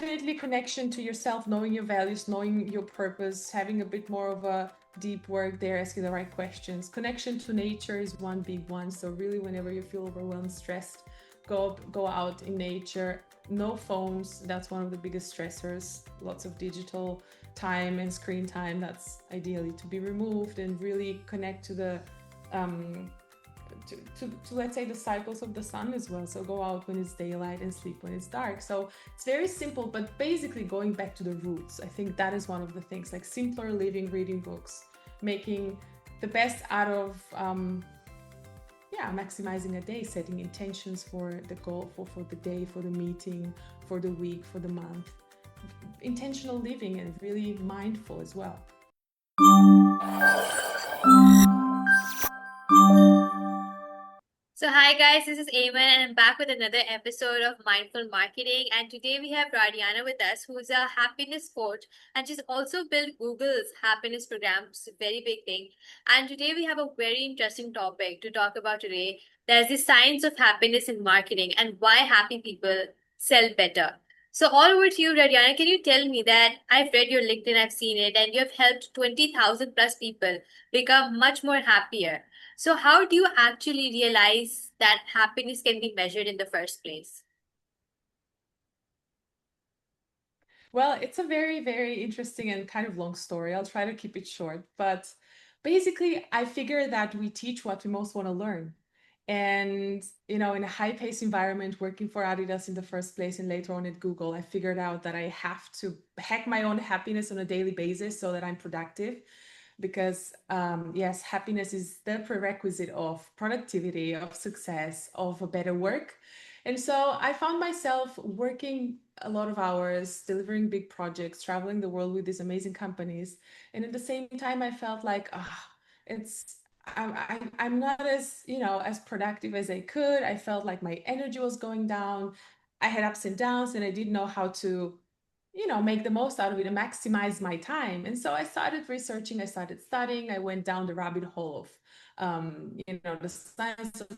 definitely connection to yourself, knowing your values, knowing your purpose, having a bit more of a deep work there, asking the right questions. Connection to nature is one big one. So really, whenever you feel overwhelmed, stressed, go out in nature. No phones. That's one of the biggest stressors. Lots of digital time and screen time. That's ideally to be removed and really connect to the um, to let's say the cycles of the sun as well. So go out when it's daylight and sleep when it's dark. So it's very simple, but basically going back to the roots. I think that is one of the things, like simpler living, reading books, making the best out of yeah, maximizing a day, setting intentions for the goal, for the day, for the meeting, for the week, for the month. Intentional living and really mindful as well. So, hi guys, this is Eamon, and I'm back with another episode of Mindful Marketing. And today we have Radiana with us, who's a happiness coach, and she's also built Google's happiness program, which is a very big thing. And today we have a very interesting topic to talk about today. There's the science of happiness in marketing and why happy people sell better. So, all over to you, Radiana. Can you tell me that I've read your LinkedIn, I've seen it, and you've helped 20,000 plus people become much more happier. So, how do you actually realize that happiness can be measured in the first place? Well, it's a very, very interesting and kind of long story. I'll try to keep it short. But basically, I figure that we teach what we most want to learn. And, in a high-paced environment, working for Adidas in the first place and later on at Google, I figured out that I have to hack my own happiness on a daily basis so that I'm productive. Because, yes, happiness is the prerequisite of productivity, of success, of a better work. And so I found myself working a lot of hours, delivering big projects, traveling the world with these amazing companies. And at the same time, I felt like, it's I'm not as as productive as I could. I felt like my energy was going down. I had ups and downs, and I didn't know how to make the most out of it and maximize my time. And so I started researching, I started studying, I went down the rabbit hole of, the science of,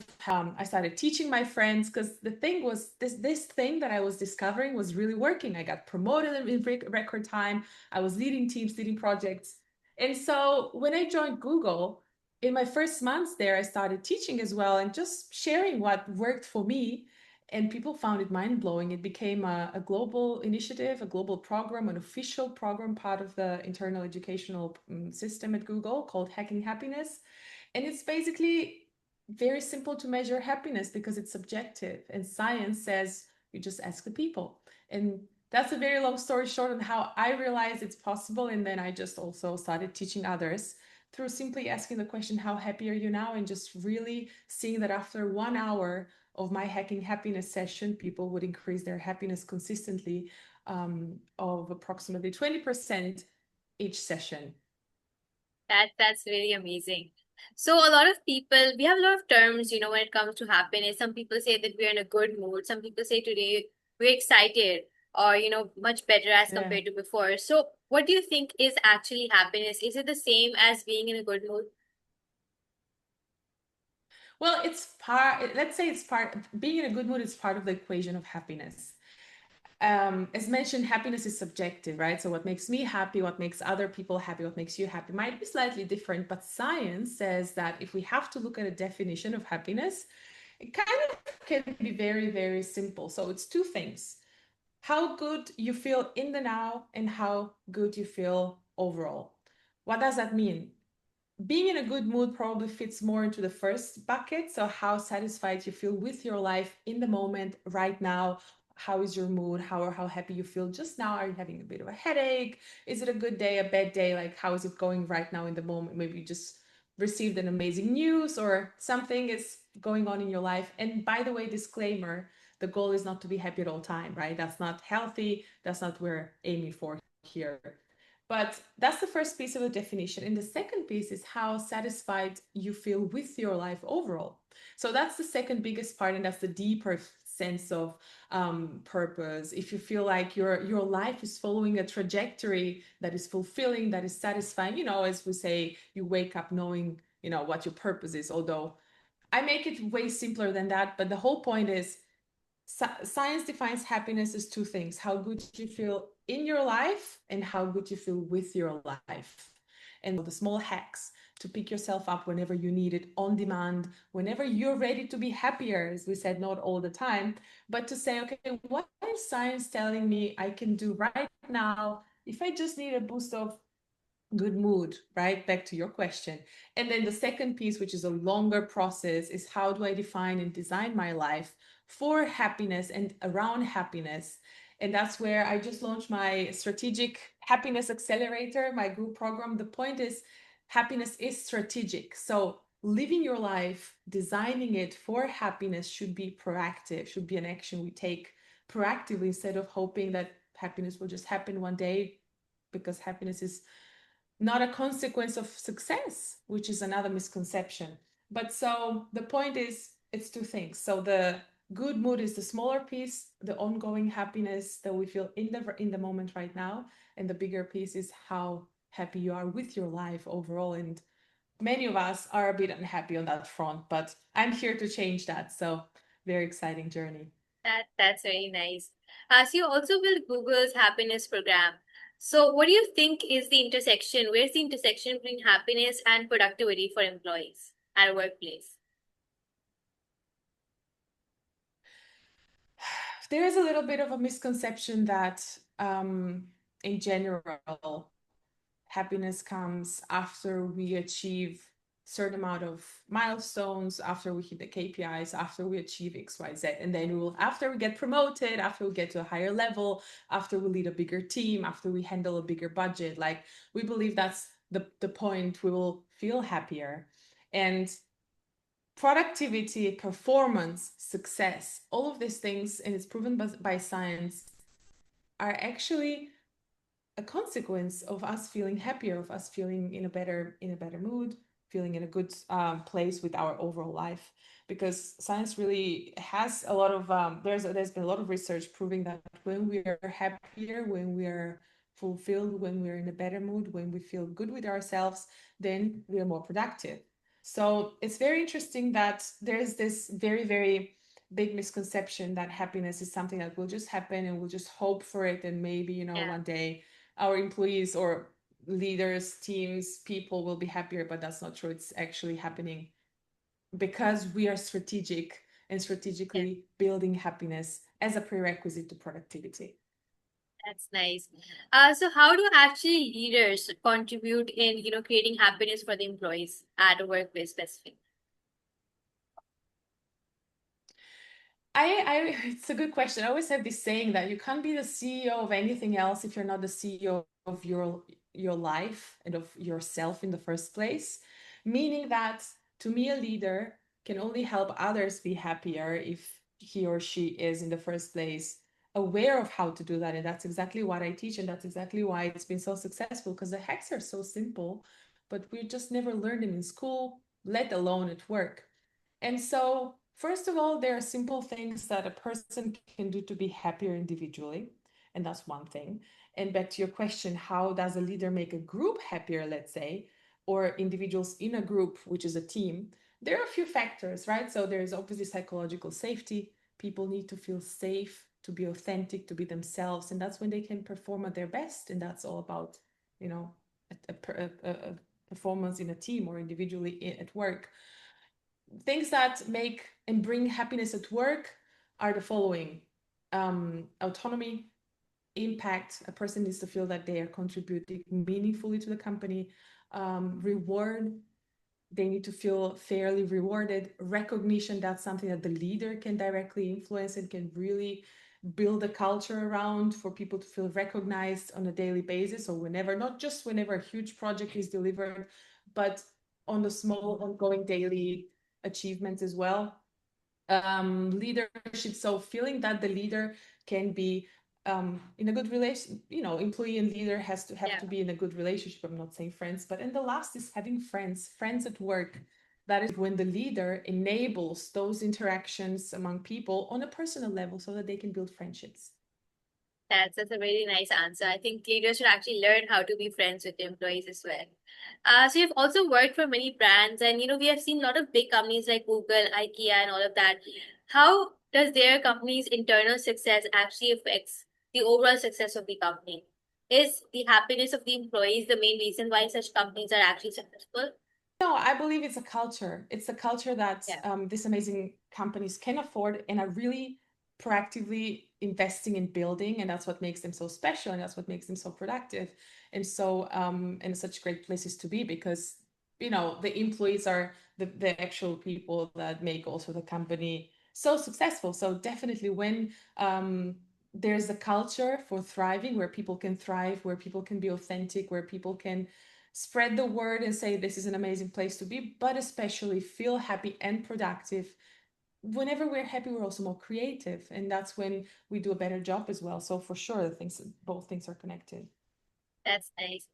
I started teaching my friends because the thing was this thing that I was discovering was really working. I got promoted in record time. I was leading teams, leading projects. And so when I joined Google, in my first months there, I started teaching as well and just sharing what worked for me, and people found it mind blowing. It became a global initiative, a global program, an official program, part of the internal educational system at Google called Hacking Happiness. And it's basically very simple to measure happiness because it's subjective. And science says you just ask the people. And that's a very long story short on how I realized it's possible. And then I just also started teaching others through simply asking the question, how happy are you now? And just really seeing that after 1 hour of my hacking happiness session, people would increase their happiness consistently, of approximately 20% each session. That's really amazing. So, a lot of people, we have a lot of terms, when it comes to happiness. Some people say that we're in a good mood. Some people say today we're excited or, much better as Yeah. compared to before. So, what do you think is actually happiness? Is it the same as being in a good mood? Well, it's part, let's say it's part, being in a good mood is part of the equation of happiness. As mentioned, happiness is subjective, right? So what makes me happy, what makes other people happy, what makes you happy might be slightly different. But science says that if we have to look at a definition of happiness, it kind of can be very, very simple. So it's two things: how good you feel in the now and how good you feel overall. What does that mean? Being in a good mood probably fits more into the first bucket. So, how satisfied you feel with your life in the moment, right now. How is your mood? How happy you feel just now? Are you having a bit of a headache? Is it a good day, a bad day? Like, how is it going right now in the moment? Maybe you just received an amazing news or something is going on in your life. And by the way, disclaimer, the goal is not to be happy at all time, right? That's not healthy. That's not what we're aiming for here. But that's the first piece of the definition. And the second piece is how satisfied you feel with your life overall. So that's the second biggest part, and that's the deeper sense of purpose. If you feel like your life is following a trajectory that is fulfilling, that is satisfying, as we say, you wake up knowing, what your purpose is. Although I make it way simpler than that, but the whole point is Science defines happiness as two things: how good you feel in your life and how good you feel with your life. And the small hacks to pick yourself up whenever you need it on demand, whenever you're ready to be happier, as we said, not all the time, but to say, okay, what is science telling me I can do right now if I just need a boost of good mood, right? Back to your question. And then the second piece, which is a longer process, is how do I define and design my life for happiness and around happiness? And that's where I just launched my strategic happiness accelerator, my group program. The point is, happiness is strategic. So living your life, designing it for happiness should be proactive, should be an action we take proactively instead of hoping that happiness will just happen one day, because happiness is not a consequence of success, which is another misconception. But so the point is, it's two things. So the good mood is the smaller piece, the ongoing happiness that we feel in the moment right now, and the bigger piece is how happy you are with your life overall. And many of us are a bit unhappy on that front, but I'm here to change that. So very exciting journey. That's very nice. So you also built Google's happiness program. So what do you think is the intersection? Where's the intersection between happiness and productivity for employees at a workplace? There is a little bit of a misconception that in general happiness comes after we achieve certain amount of milestones, after we hit the KPIs, after we achieve XYZ, and then we will, after we get promoted, after we get to a higher level, after we lead a bigger team, after we handle a bigger budget. Like, we believe that's the point we will feel happier. And productivity, performance, success, all of these things, and it's proven by science, are actually a consequence of us feeling happier, of us feeling in a better mood, feeling in a good place with our overall life. Because science really has a lot of there's been a lot of research proving that when we are happier, when we are fulfilled, when we're in a better mood, when we feel good with ourselves, then we are more productive. So it's very interesting that there's this very big misconception that happiness is something that will just happen and we'll just hope for it, and maybe, Yeah. one day our employees or leaders, teams, people will be happier, but that's not true. It's actually happening because we are strategic and Yeah. strategically building happiness as a prerequisite to productivity. That's nice. So how do actually leaders contribute in, creating happiness for the employees at a workplace specific? It's a good question. I always have this saying that you can't be the CEO of anything else if you're not the CEO of your life and of yourself in the first place. Meaning that, to me, a leader can only help others be happier if he or she is in the first place aware of how to do that. And that's exactly what I teach, and that's exactly why it's been so successful, because the hacks are so simple, but we just never learned them in school, let alone at work. And so, first of all, there are simple things that a person can do to be happier individually. And that's one thing. And back to your question, how does a leader make a group happier, let's say, or individuals in a group, which is a team? There are a few factors, right? So, there's obviously psychological safety. People need to feel safe, to be authentic, to be themselves. And that's when they can perform at their best. And that's all about, you know, a performance in a team or individually at work. Things that make and bring happiness at work are the following: autonomy, impact. A person needs to feel that they are contributing meaningfully to the company. Reward, they need to feel fairly rewarded. Recognition, that's something that the leader can directly influence and can really build a culture around, for people to feel recognized on a daily basis, or whenever, not just whenever a huge project is delivered, but on the small ongoing daily achievements as well. Leadership, so feeling that the leader can be in a good relation, employee and leader has to have Yeah. to be in a good relationship. I'm not saying friends, but and the last is having friends at work. That is when the leader enables those interactions among people on a personal level so that they can build friendships. That's a very nice answer. I think leaders should actually learn how to be friends with employees as well. So you've also worked for many brands, and we have seen a lot of big companies like Google, IKEA, and all of that. How does their company's internal success actually affects the overall success of the company? Is the happiness of the employees the main reason why such companies are actually successful? No, I believe it's a culture. It's a culture that Yeah, these amazing companies can afford and are really proactively investing in building, and that's what makes them so special, and that's what makes them so productive, and such great places to be because the employees are the actual people that make also the company so successful. So definitely when there's a culture for thriving, where people can thrive, where people can be authentic, where people can spread the word and say this is an amazing place to be, but especially feel happy and productive. Whenever we're happy, we're also more creative, and that's when we do a better job as well. So for sure, both things are connected. that's nice.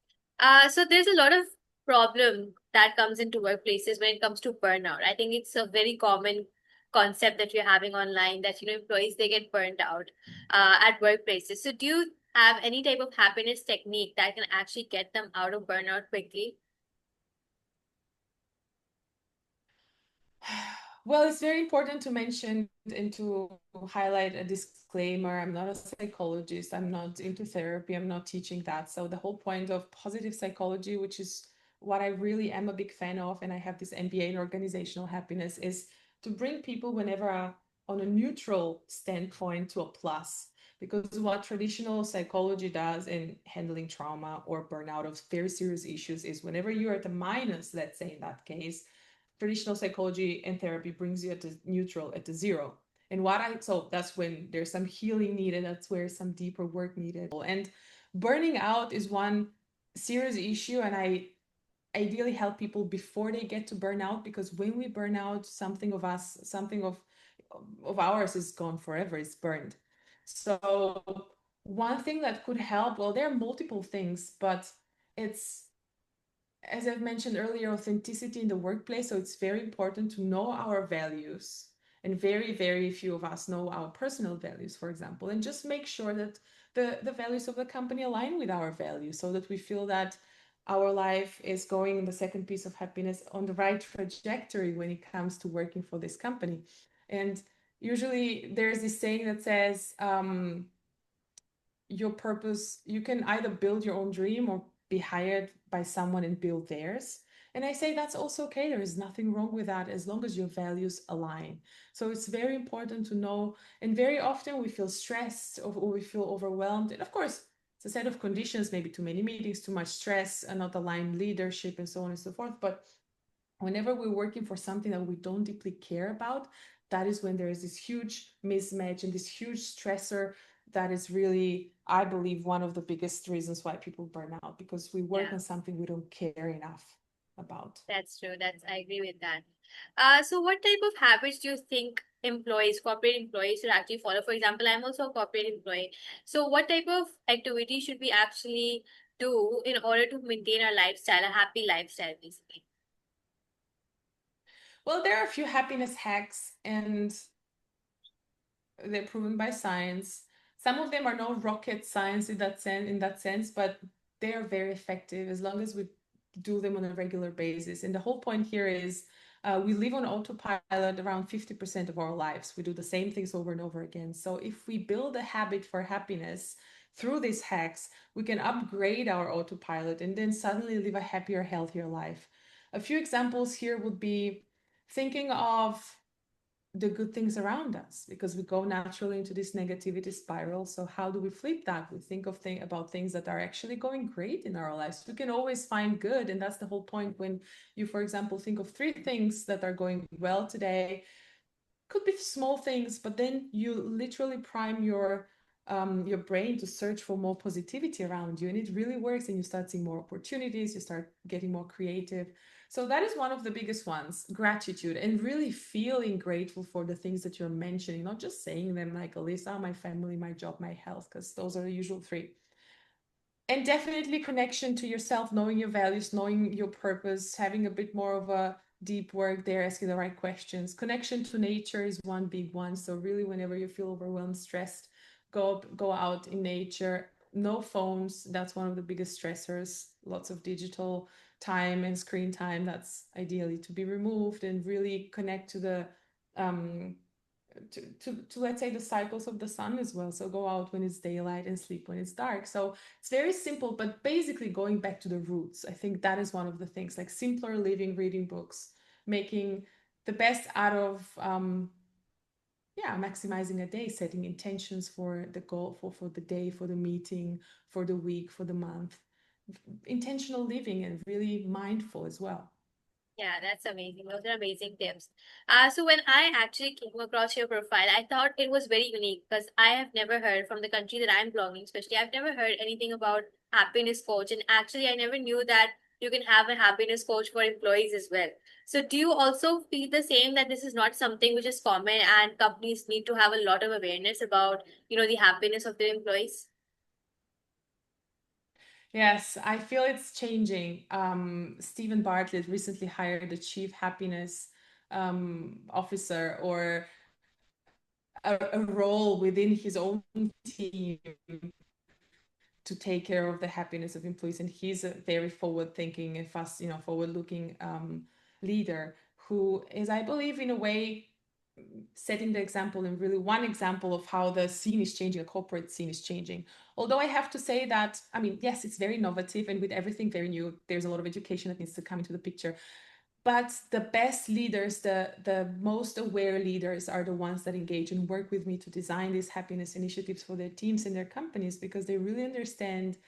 So there's a lot of problem that comes into workplaces when it comes to burnout. I think it's a very common concept that you're having online that employees they get burned out at workplaces. So do you have any type of happiness technique that can actually get them out of burnout quickly? Well, it's very important to mention and to highlight a disclaimer. I'm not a psychologist. I'm not into therapy. I'm not teaching that. So, the whole point of positive psychology, which is what I really am a big fan of, and I have this MBA in organizational happiness, is to bring people on a neutral standpoint to a plus. Because what traditional psychology does in handling trauma or burnout of very serious issues is whenever you're at a minus, let's say in that case, traditional psychology and therapy brings you at the neutral, at the zero. And so that's when there's some healing needed, that's where some deeper work needed. And burning out is one serious issue, and I ideally help people before they get to burnout, because when we burn out, something of ours is gone forever, it's burned. So one thing that could help, well, there are multiple things, but it's, as I've mentioned earlier, authenticity in the workplace. So it's very important to know our values. And very, very few of us know our personal values, for example, and just make sure that the values of the company align with our values so that we feel that our life is going in the second piece of happiness on the right trajectory when it comes to working for this company. And usually there's this saying that says, your purpose, you can either build your own dream or be hired by someone and build theirs. And I say that's also okay. There is nothing wrong with that as long as your values align. So it's very important to know. And very often we feel stressed or we feel overwhelmed. And of course, it's a set of conditions, maybe too many meetings, too much stress, and not aligned leadership, and so on and so forth. But whenever we're working for something that we don't deeply care about, that is when there is this huge mismatch and this huge stressor that is really, I believe, one of the biggest reasons why people burn out, because we work Yeah, on something we don't care enough about. that's true. That's I agree with that. So what type of habits do you think corporate employees should actually follow? For example, I'm also a corporate employee. So what type of activity should we actually do in order to maintain our lifestyle, a happy lifestyle, basically? Well, there are a few happiness hacks, and they're proven by science. Some of them are no rocket science in that sense, but they are very effective as long as we do them on a regular basis. And the whole point here is we live on autopilot around 50% of our lives. We do the same things over and over again. So if we build a habit for happiness through these hacks, we can upgrade our autopilot and then suddenly live a happier, healthier life. A few examples here would be thinking of the good things around us, because we go naturally into this negativity spiral. So how do we flip that? We think about things that are actually going great in our lives. We can always find good, and that's the whole point. When you, for example, think of three things that are going well today, could be small things, but then you literally prime your brain to search for more positivity around you, and it really works. And you start seeing more opportunities, you start getting more creative. So that is one of the biggest ones: gratitude, and really feeling grateful for the things that you're mentioning, not just saying them like a list. Oh, my family, my job, my health, because those are the usual three. And definitely connection to yourself, knowing your values, knowing your purpose, having a bit more of a deep work there, asking the right questions. Connection to nature is one big one. So really, whenever you feel overwhelmed, stressed, go out in nature. No phones, that's one of the biggest stressors. Lots of digital time and screen time, that's ideally to be removed, and really connect to the um to let's say the cycles of the sun as well. So go out when it's daylight and sleep when it's dark. So it's very simple, but basically going back to the roots. I think that is one of the things, like simpler living, reading books, making the best out of yeah, maximizing a day, setting intentions for the goal, for the day, for the meeting, for the week, for the month. Intentional living and really mindful as well. Yeah, that's amazing. Those are amazing tips. So when I actually came across your profile, I thought it was very unique because I have never heard from the country that I'm belonging, especially I've never heard anything about happiness coach. And actually, I never knew that you can have a happiness coach for employees as well. So do you also feel the same that this is not something which is common and companies need to have a lot of awareness about, the happiness of their employees? Yes, I feel it's changing. Stephen Bartlett recently hired a chief happiness officer, or a role within his own team to take care of the happiness of employees. And he's a very forward thinking and fast, forward looking leader who is, I believe, in a way, setting the example, and really one example of how the scene is changing, a corporate scene is changing. Although I have to say that, I mean, yes, it's very innovative, and with everything very new, there's a lot of education that needs to come into the picture. But the best leaders, the most aware leaders, are the ones that engage and work with me to design these happiness initiatives for their teams and their companies, because they really understand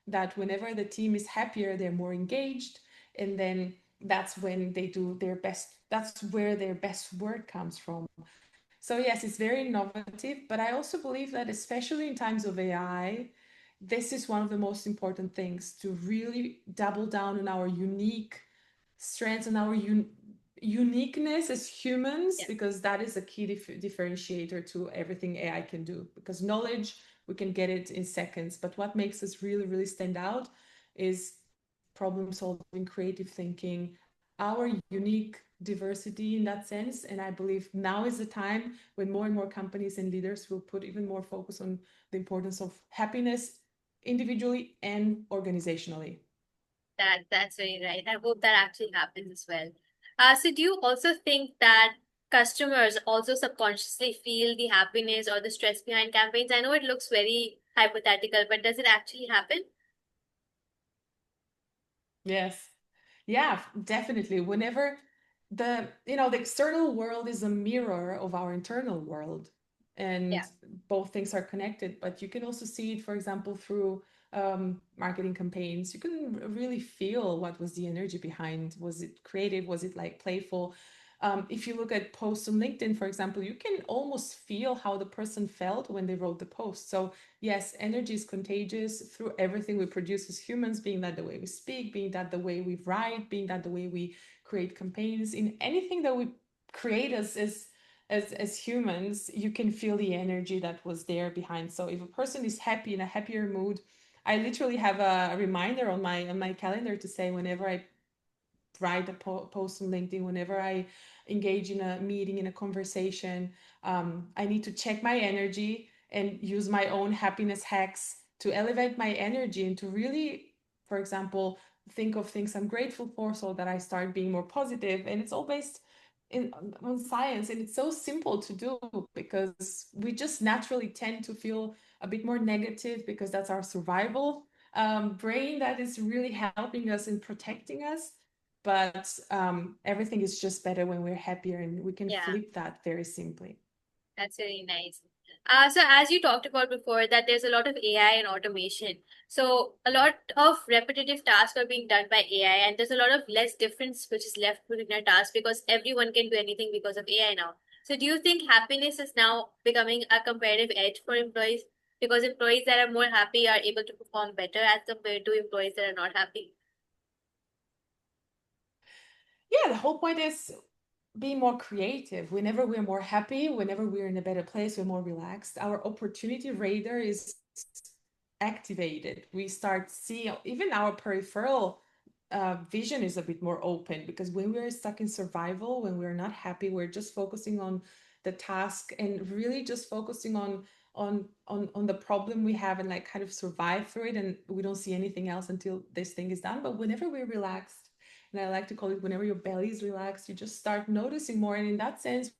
that whenever the team is happier, they're more engaged, and then that's when they do their best. That's where their best work comes from. So yes, it's very innovative, but I also believe that especially in times of AI, this is one of the most important things, to really double down on our unique strengths and our uniqueness as humans, Yeah. because that is a key differentiator to everything AI can do. Because knowledge, we can get it in seconds, but what makes us really, really stand out is problem solving, creative thinking, our unique diversity in that sense. And I believe now is the time when more and more companies and leaders will put even more focus on the importance of happiness individually and organizationally. That's very right. I hope that actually happens as well. So do you also think that customers also subconsciously feel the happiness or the stress behind campaigns? I know it looks very hypothetical, but does it actually happen? Yes. Yeah, definitely. Whenever the external world is a mirror of our internal world, Yeah. and both things are connected, but you can also see it, for example, through marketing campaigns. You can really feel what was the energy behind. Was it creative? Was it like playful? If you look at posts on LinkedIn, for example, you can almost feel how the person felt when they wrote the post. So yes, energy is contagious through everything we produce as humans, being that the way we speak, being that the way we write, being that the way we create campaigns. In anything that we create as humans, you can feel the energy that was there behind. So if a person is happy, in a happier mood, I literally have a reminder on my calendar to say, whenever I write a post on LinkedIn, whenever I engage in a meeting, in a conversation, I need to check my energy and use my own happiness hacks to elevate my energy, and to really, for example, think of things I'm grateful for, so that I start being more positive. And it's all based on science, and it's so simple to do, because we just naturally tend to feel a bit more negative, because that's our survival brain that is really helping us and protecting us. But everything is just better when we're happier, and we can Yeah. flip that very simply. That's very nice. So as you talked about before, that there's a lot of AI and automation. So a lot of repetitive tasks are being done by AI, and there's a lot of less difference which is left within a task because everyone can do anything because of AI now. So do you think happiness is now becoming a competitive edge for employees? Because employees that are more happy are able to perform better as compared to employees that are not happy. Yeah, the whole point is be more creative. Whenever we're more happy, whenever we're in a better place, we're more relaxed, our opportunity radar is activated. We start seeing, even our peripheral vision is a bit more open, because when we're stuck in survival, when we're not happy, we're just focusing on the task, and really just focusing on the problem we have, and like kind of survive through it, and we don't see anything else until this thing is done. But whenever we're relaxed, and I like to call it, whenever your belly is relaxed, you just start noticing more. And in that sense,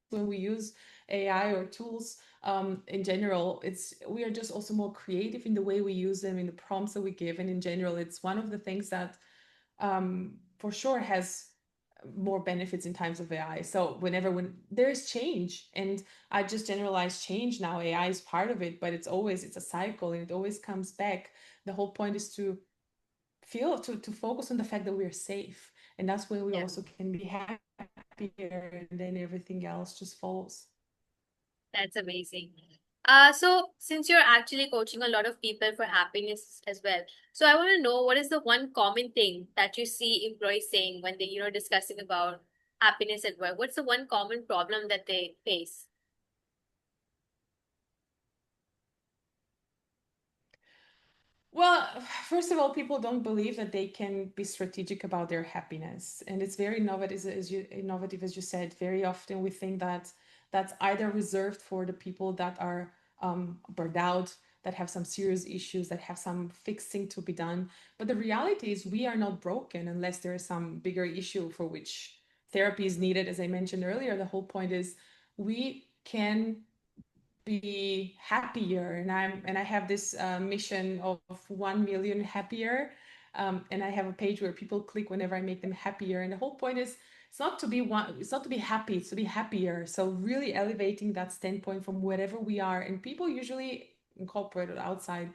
when we use AI or tools in general. It's we are just also more creative in the way we use them, in the prompts that we give, and in general, it's one of the things that for sure has more benefits in times of AI. So when there's change, and I just generalize change now, AI is part of it, but it's a cycle and it always comes back. The whole point is to to focus on the fact that we're safe, and that's when we Yeah. also can be happier, and then everything else just follows. That's amazing. So since you're actually coaching a lot of people for happiness as well, so I want to know what is the one common thing that you see employees saying when they, discussing about happiness at work? What's the one common problem that they face? Well, first of all, people don't believe that they can be strategic about their happiness. And it's very innovative, as you said. Very often we think that that's either reserved for the people that are burned out, that have some serious issues, that have some fixing to be done. But the reality is we are not broken unless there is some bigger issue for which therapy is needed. As I mentioned earlier, the whole point is we can be happier, and I have this mission of 1 million happier, and I have a page where people click whenever I make them happier, and the whole point is it's not to be happy, it's to be happier. So really elevating that standpoint from wherever we are, and people usually incorporate it outside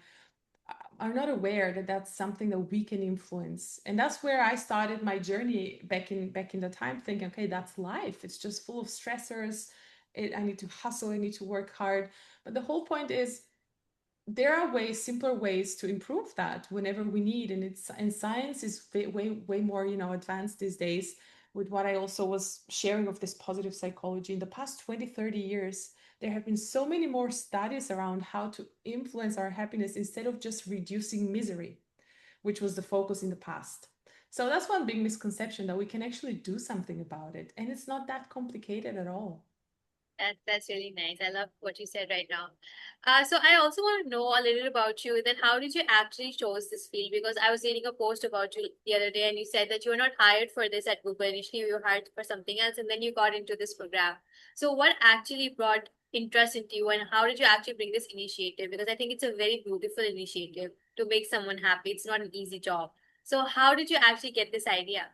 are not aware that that's something that we can influence. And that's where I started my journey back in the time, thinking, okay, that's life, it's just full of stressors. I need to hustle, I need to work hard. But the whole point is there are simpler ways to improve that whenever we need. And science is way more advanced these days, with what I also was sharing of this positive psychology. In the past 20, 30 years, there have been so many more studies around how to influence our happiness instead of just reducing misery, which was the focus in the past. So that's one big misconception, that we can actually do something about it, and it's not that complicated at all. That's really nice. I love what you said right now. So I also want to know a little about you. Then how did you actually chose this field? Because I was reading a post about you the other day, and you said that you were not hired for this at Google. Initially, you were hired for something else, and then you got into this program. So what actually brought interest into you, and how did you actually bring this initiative? Because I think it's a very beautiful initiative to make someone happy. It's not an easy job. So how did you actually get this idea?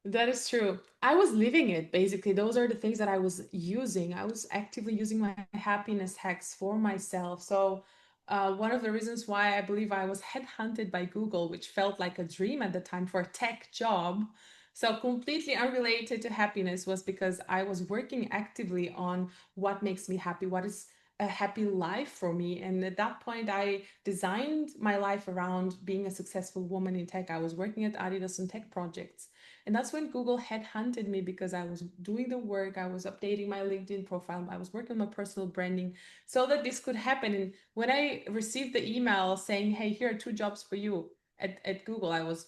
That is true. I was living it basically. Those are the things that I was using. I was actively using my happiness hacks for myself. So, one of the reasons why I believe I was headhunted by Google, which felt like a dream at the time for a tech job, so completely unrelated to happiness, was because I was working actively on what makes me happy, what is a happy life for me. And at that point, I designed my life around being a successful woman in tech. I was working at Adidas on tech projects, and that's when Google headhunted me, because I was doing the work, I was updating my LinkedIn profile, I was working on my personal branding so that this could happen. And when I received the email saying, hey, here are two jobs for you at Google, I was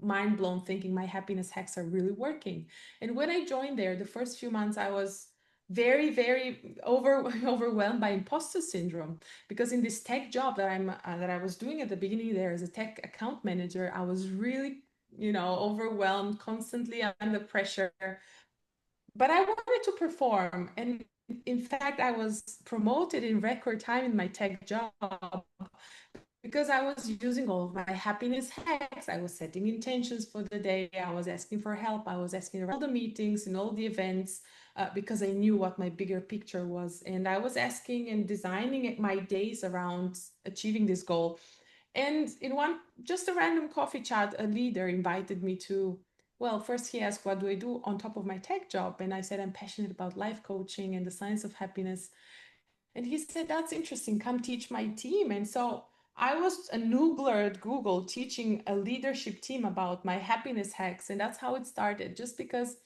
mind blown, thinking my happiness hacks are really working. And when I joined there, the first few months, I was very overwhelmed by imposter syndrome, because in this tech job that I was doing at the beginning there as a tech account manager, I was really overwhelmed, constantly under pressure, but I wanted to perform. And in fact, I was promoted in record time in my tech job, because I was using all of my happiness hacks. I was setting intentions for the day. I was asking for help. I was asking around all the meetings and all the events, because I knew what my bigger picture was. And I was asking and designing my days around achieving this goal. And in just a random coffee chat, a leader invited me to, well, first he asked, what do I do on top of my tech job? And I said, I'm passionate about life coaching and the science of happiness. And he said, that's interesting. Come teach my team. And so I was a noogler at Google, teaching a leadership team about my happiness hacks. And that's how it started. Just because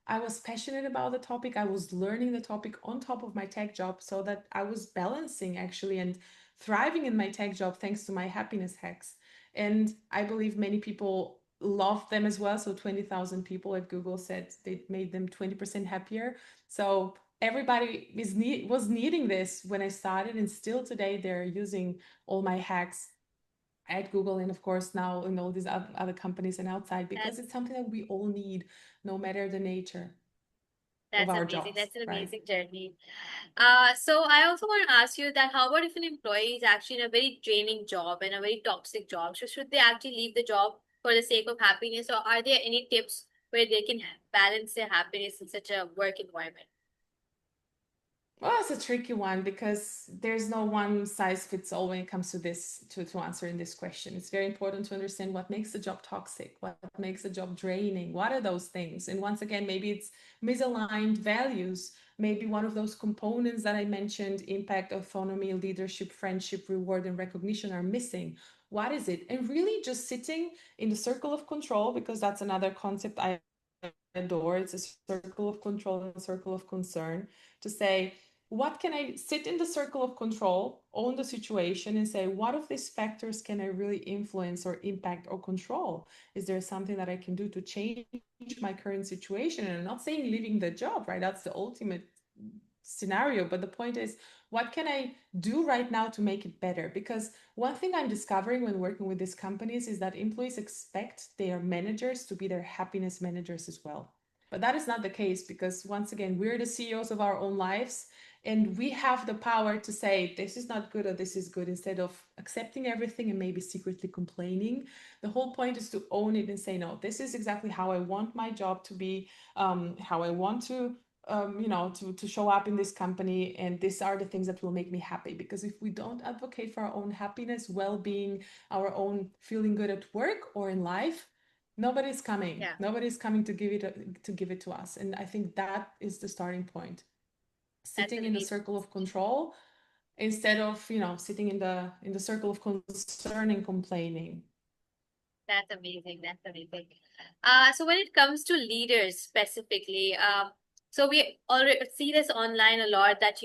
I was passionate about the topic, I was learning the topic on top of my tech job, so that I was balancing actually and thriving in my tech job thanks to my happiness hacks. And I believe many people love them as well. So 20,000 people at Google said they made them 20% happier. So everybody was needing this when I started, and still today they're using all my hacks at Google, and of course now in all these other companies and outside, because That's it's something that we all need, no matter the nature. of That's our amazing. jobs, That's an right? amazing journey. So I also want to ask you that how about if an employee is actually in a very draining job and a very toxic job? So should they actually leave the job for the sake of happiness, or are there any tips where they can balance their happiness in such a work environment? Well, it's a tricky one because there's no one size fits all when it comes to this to answering this question. It's very important to understand what makes the job toxic, what makes the job draining, what are those things? And once again, maybe it's misaligned values, maybe one of those components that I mentioned, impact, autonomy, leadership, friendship, reward, and recognition are missing. What is it? And really just sitting in the circle of control, because that's another concept I adore. It's a circle of control and a circle of concern to say, what can I sit in the circle of control, own the situation, and say, what of these factors can I really influence or impact or control? Is there something that I can do to change my current situation? And I'm not saying leaving the job, right? That's the ultimate scenario. But the point is, what can I do right now to make it better? Because one thing I'm discovering when working with these companies is that employees expect their managers to be their happiness managers as well. But that is not the case because, once again, we're the CEOs of our own lives, and we have the power to say this is not good or this is good, instead of accepting everything and maybe secretly complaining. The whole point is to own it and say, no, this is exactly how I want my job to be, how I want to to show up in this company, and these are the things that will make me happy. Because if we don't advocate for our own happiness, well-being, our own feeling good at work or in life, Yeah, nobody's coming to give it to us. And I think that is the starting point, that's sitting an in the amazing circle of message. control instead of sitting in the circle of concern and complaining. That's amazing. That's amazing. So when it comes to leaders specifically, so we already see this online a lot that,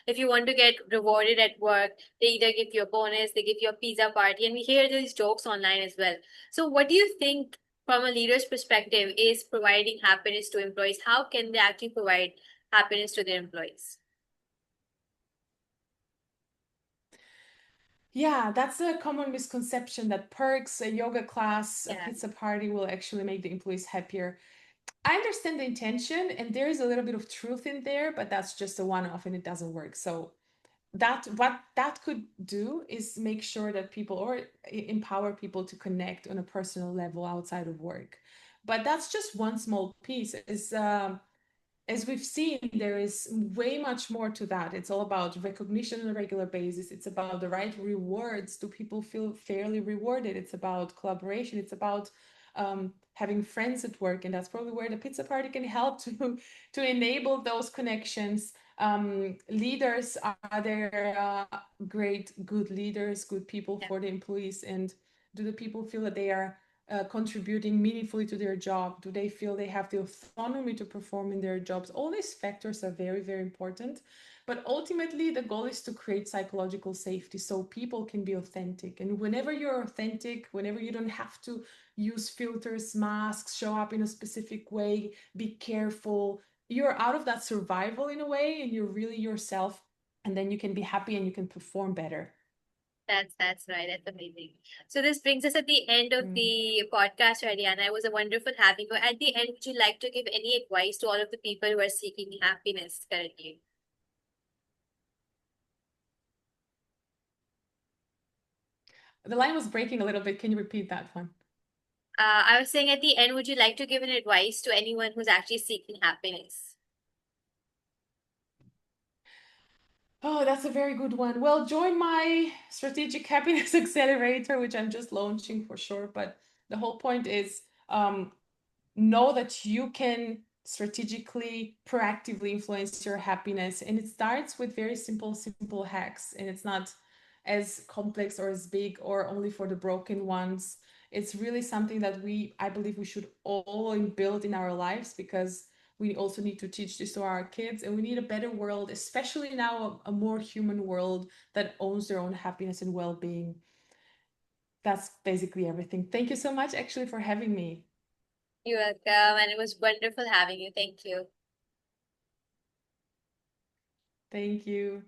if you want to get rewarded at work, they either give you a bonus, they give you a pizza party, and we hear these jokes online as well. So what do you think from a leader's perspective is providing happiness to employees? How can they actually provide happiness to their employees? Yeah, that's a common misconception that perks, a yoga class, a Yeah, pizza party will actually make the employees happier. I understand the intention, and there is a little bit of truth in there, but that's just a one-off and it doesn't work. So that what that could do is make sure that people, or empower people to connect on a personal level outside of work. But that's just one small piece. Is As we've seen, there is way much more to that. It's all about recognition on a regular basis. It's about the right rewards. Do people feel fairly rewarded? It's about collaboration. It's about having friends at work, and that's probably where the pizza party can help to enable those connections. Leaders, are there great, good leaders, good people yeah, for the employees, and do the people feel that they are contributing meaningfully to their job? Do they feel they have the autonomy to perform in their jobs? All these factors are very, very important. But ultimately, the goal is to create psychological safety so people can be authentic. And whenever you're authentic, whenever you don't have to use filters, masks, show up in a specific way, be careful, you're out of that survival in a way, and you're really yourself. And then you can be happy and you can perform better. that's right. That's amazing. So this brings us at the end of Mm. the podcast, Radiana. It was a wonderful having you. At the end, would you like to give any advice to all of the people who are seeking happiness currently? The line was breaking a little bit. Can you repeat that one? I was saying at the end, would you like to give an advice to anyone who's actually seeking happiness? Oh, that's a very good one. Well, join my strategic happiness accelerator, which I'm just launching for sure. But the whole point is, know that you can strategically, proactively influence your happiness. And it starts with very simple hacks. And it's not as complex or as big or only for the broken ones. It's really something that I believe we should all build in our lives, because we also need to teach this to our kids, and we need a better world, especially now, a more human world that owns their own happiness and well-being. That's basically everything. Thank you so much actually for having me. You're welcome, and it was wonderful having you. Thank you. Thank you.